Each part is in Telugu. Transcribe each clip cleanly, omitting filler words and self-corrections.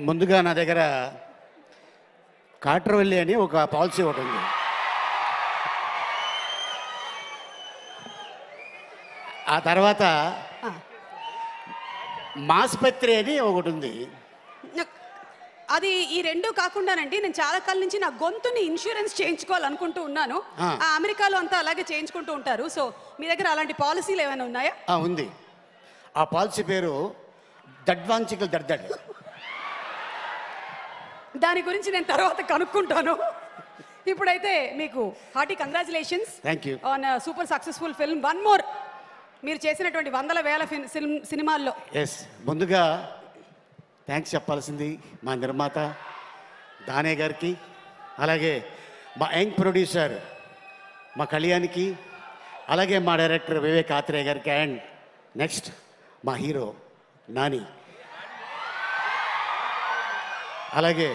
ముందుగా నా దగ్గర కాట్రవల్లి అని ఒక పాలసీ ఒకటి ఉంది. ఆ తర్వాత మాస్పత్రి అని ఒకటి ఉంది. అది ఈ రెండు కాకుండానండి, నేను చాలా కాలం నుంచి నా గొంతుని ఇన్సూరెన్స్ చేయించుకోవాలనుకుంటూ ఉన్నాను. అమెరికాలో అంతా అలాగే చేయించుకుంటూ ఉంటారు. సో మీ దగ్గర అలాంటి పాలసీలు ఏమైనా ఉన్నాయా? ఉంది. ఆ పాలసీ పేరు దడ్వాంచికల్ దడ్దడ్. దాని గురించి నేను తర్వాత కనుక్కుంటాను. ఇప్పుడైతే మీకు hearty congratulations on super successful film. One more, మీరు చేసినటువంటి వందల వేల సినిమాల్లో. ముందుగా థ్యాంక్స్ చెప్పాల్సింది మా నిర్మాత దానే గారికి, అలాగే మా యంగ్ ప్రొడ్యూసర్ మా కళ్యాణ్కి, అలాగే మా డైరెక్టర్ వివేక్ ఆత్రేయ గారికి, అండ్ నెక్స్ట్ మా హీరో నాని, అలాగే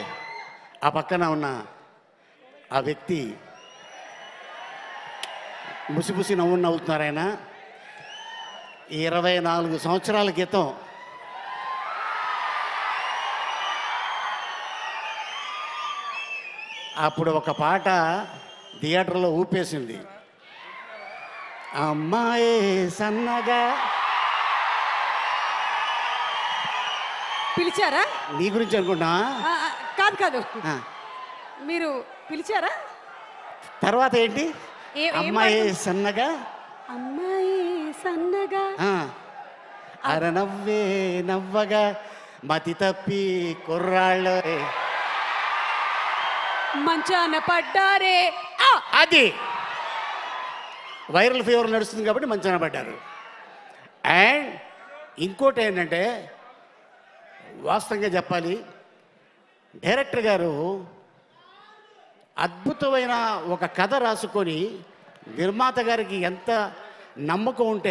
ఆ పక్కన ఉన్న ఆ వ్యక్తి ముసిముసి నవ్వుతున్నారు. ఆయన 24 సంవత్సరాల క్రితం అప్పుడు ఒక పాట థియేటర్లో ఊపేసింది. అమ్మాయి సన్నగా. పిలిచారా? నీ గురించి అనుకున్నా. కాదు కాదు, మీరు పిలిచారా? తర్వాత ఏంటి? అమ్మాయి సన్నగా, అమ్మాయి సన్నగా, అరనవ్వే నవ్వగా, మతి తప్పి కుర్రాళ్ళు మంచాన పడ్డారే. అది వైరల్ ఫీవర్ నడుస్తుంది కాబట్టి మంచాన పడ్డారు. అండ్ ఇంకోటి ఏంటంటే, వాస్తవంగా చెప్పాలి, డైరెక్టర్ గారు అద్భుతమైన ఒక కథ రాసుకొని నిర్మాత గారికి ఎంత నమ్మకం ఉంటే